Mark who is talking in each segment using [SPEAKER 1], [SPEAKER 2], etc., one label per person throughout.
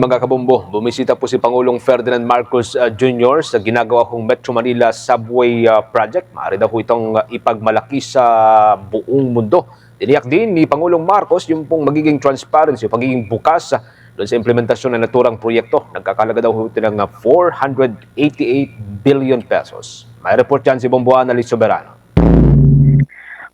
[SPEAKER 1] Mga kabombo, bumisita po si Pangulong Ferdinand Marcos Jr. sa ginagawa kong Metro Manila Subway Project. Maaari daw po itong ipagmalaki sa buong mundo. Tiniyak din ni Pangulong Marcos yung pong magiging transparency, pagiging bukas doon sa implementasyon ng naturang proyekto. Nagkakalaga daw po ito ng 488 billion pesos. May report yan si Bomboana Liz Soberano.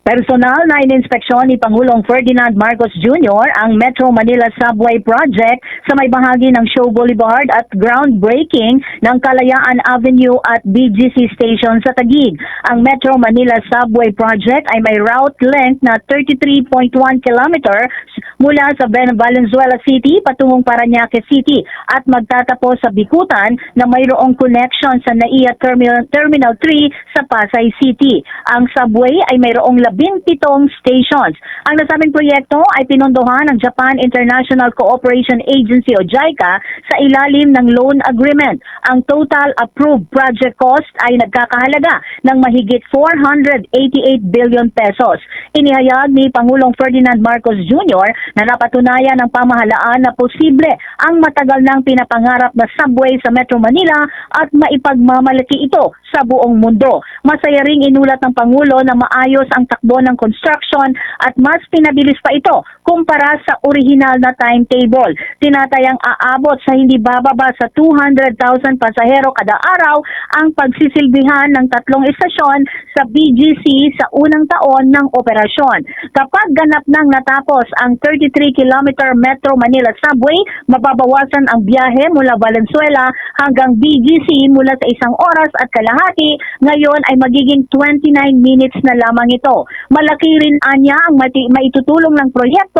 [SPEAKER 2] Personal na ininspeksyon ni Pangulong Ferdinand Marcos Jr. ang Metro Manila Subway Project sa may bahagi ng Show Boulevard at groundbreaking ng Kalayaan Avenue at BGC Station sa Taguig. Ang Metro Manila Subway Project ay may route length na 33.1 kilometers mula sa Valenzuela City patungong Parañaque City at magtatapos sa Bikutan na mayroong connection sa NAIA Terminal 3 sa Pasay City. Ang subway ay mayroong 17 stations. Ang nasabing proyekto ay pinondohan ng Japan International Cooperation Agency o JICA sa ilalim ng loan agreement. Ang total approved project cost ay nagkakahalaga ng mahigit 488 billion pesos. Inihayag ni Pangulong Ferdinand Marcos Jr. na napatunayan ng pamahalaan na posible ang matagal nang pinapangarap na subway sa Metro Manila at maipagmamalaki ito sa buong mundo. Masaya ring inulat ng Pangulo na maayos ang takbo ng construction at mas pinabilis pa ito kumpara sa original na timetable. Tinatayang aabot sa hindi bababa sa 200,000 pasahero kada araw ang pagsisilbihan ng 3 istasyon sa BGC sa unang taon ng operasyon. Kapag ganap nang natapos ang 33-kilometer Metro Manila Subway, mababawasan ang biyahe mula Valenzuela hanggang BGC mula sa 1 oras at kalahati, ngayon ay magiging 29 minutes na lamang ito. Malaki rin anya ang maitutulong ng proyekto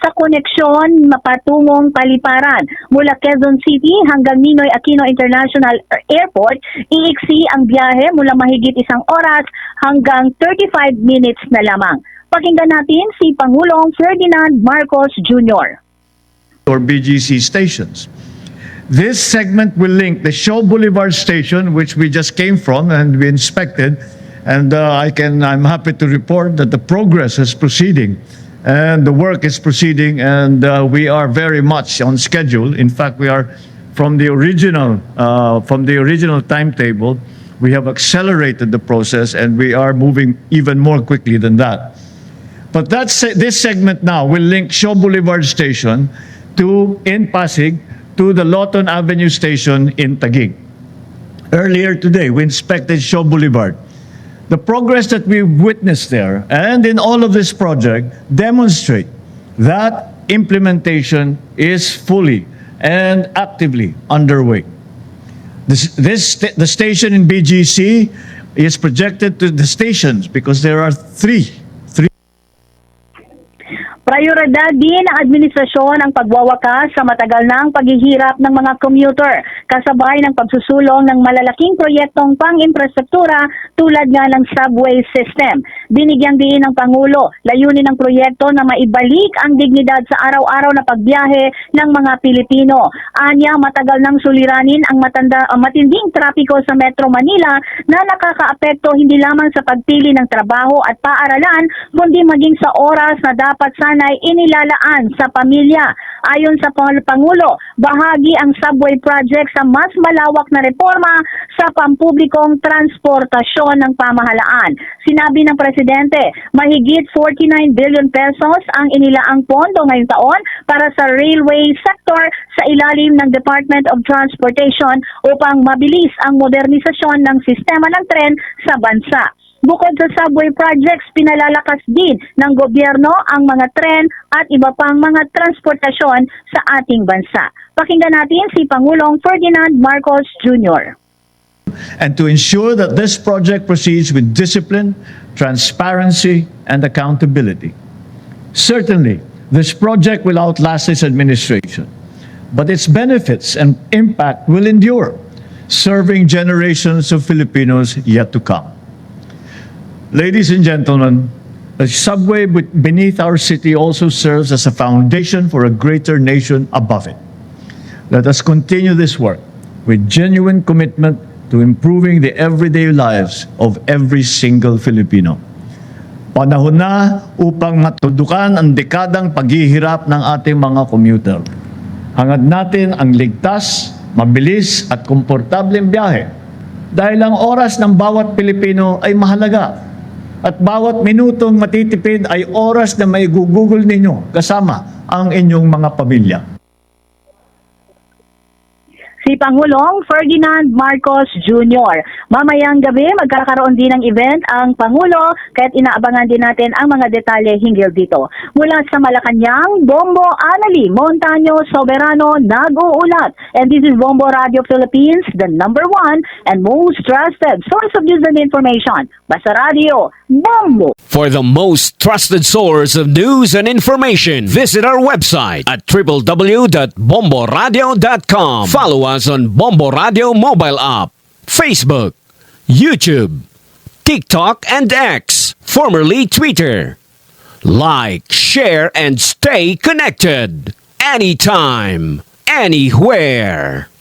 [SPEAKER 2] sa koneksyon patungong Paliparan. Mula Quezon City hanggang Ninoy Aquino International Airport, iiksi ang biyahe mula mahigit 1 oras hanggang 35 minutes na lamang. Pakinggan natin si Pangulong Ferdinand Marcos Jr.
[SPEAKER 3] Or BGC stations. This segment will link the Show Boulevard station, which we just came from and we inspected, and I'm happy to report that the progress is proceeding and the work is proceeding, and we are very much on schedule. In fact, we are from the original timetable. We have accelerated the process and we are moving even more quickly than that. But this segment now will link Show Boulevard station in Pasig to the Lawton Avenue station in Taguig. Earlier today, we inspected Show Boulevard. The progress that we've witnessed there and in all of this project demonstrate that implementation is fully and actively underway. The station in BGC is projected to the stations because there are three.
[SPEAKER 2] Prioridad din ng administrasyon ang pagwawakas sa matagal ng paghihirap ng mga commuter, kasabay ng pagsusulong ng malalaking proyektong pang-infrastruktura tulad nga ng subway system. Binigyang diin ng Pangulo, layunin ng proyekto na maibalik ang dignidad sa araw-araw na pagbiyahe ng mga Pilipino. Anya, matagal nang suliranin ang matinding trapiko sa Metro Manila na nakakaapekto hindi lamang sa pagpili ng trabaho at paaralan, kundi maging sa oras na dapat sana'y inilalaan sa pamilya. Ayon sa Pangulo, bahagi ang subway project sa mas malawak na reforma sa pampublikong transportasyon ng pamahalaan. Sinabi ng Presidente, mahigit 49 billion pesos ang inilaang pondo ngayong taon para sa railway sector sa ilalim ng Department of Transportation upang mabilis ang modernisasyon ng sistema ng tren sa bansa. Bukod sa subway projects, pinalalakas din ng gobyerno ang mga tren at iba pang mga transportasyon sa ating bansa. Pakinggan natin si Pangulong Ferdinand Marcos Jr.
[SPEAKER 3] And to ensure that this project proceeds with discipline, transparency, and accountability. Certainly, this project will outlast its administration, but its benefits and impact will endure, serving generations of Filipinos yet to come. Ladies and gentlemen, the subway beneath our city also serves as a foundation for a greater nation above it. Let us continue this work with genuine commitment to improving the everyday lives of every single Filipino. Panahon na upang matudukan ang dekadang paghihirap ng ating mga commuter. Hangad natin ang ligtas, mabilis at komportableng biyahe dahil ang oras ng bawat Pilipino ay mahalaga at bawat minutong matitipid ay oras na may Google ninyo kasama ang inyong mga pamilya.
[SPEAKER 2] Si Pangulong Ferdinand Marcos Jr. Mamayang gabi, magkakaroon din ng event ang Pangulo, kaya't inaabangan din natin ang mga detalye hinggil dito. Mula sa Malacanang, Bombo Anali Montaño Soberano nag-uulat. And this is Bombo Radio Philippines, the #1 and most trusted source of news and information. Basta Radio, Bombo!
[SPEAKER 4] For the most trusted source of news and information, visit our website at www.bomboradio.com. Follow us on Bombo Radio mobile app, Facebook, YouTube, TikTok, and X, formerly Twitter. Like, share, and stay connected. Anytime, anywhere.